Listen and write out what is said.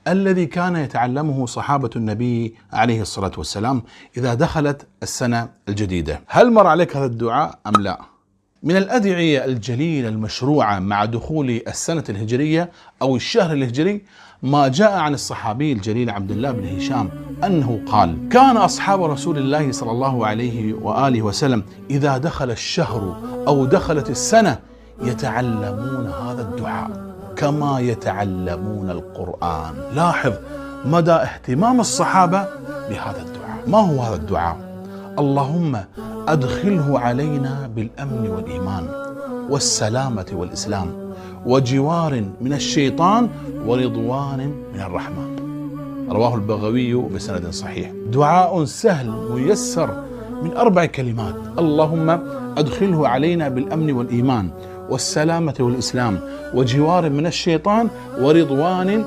الذي كان يتعلمه صحابة النبي عليه الصلاة والسلام إذا دخلت السنة الجديدة. هل مر عليك هذا الدعاء أم لا؟ من الأدعية الجليلة المشروعة مع دخول السنة الهجرية أو الشهر الهجري ما جاء عن الصحابي الجليل عبد الله بن هشام أنه قال: كان أصحاب رسول الله صلى الله عليه وآله وسلم إذا دخل الشهر أو دخلت السنة يتعلمون هذا الدعاء كما يتعلمون القرآن. لاحظ مدى اهتمام الصحابة بهذا الدعاء. ما هو هذا الدعاء؟ اللهم أدخله علينا بالأمن والإيمان والسلامة والإسلام وجوار من الشيطان ورضوان من الرحمن. رواه البغوي بسند صحيح. دعاء سهل ميسر من 4 كلمات: اللهم أدخله علينا بالأمن والإيمان والسلامة والإسلام وجوار من الشيطان ورضوان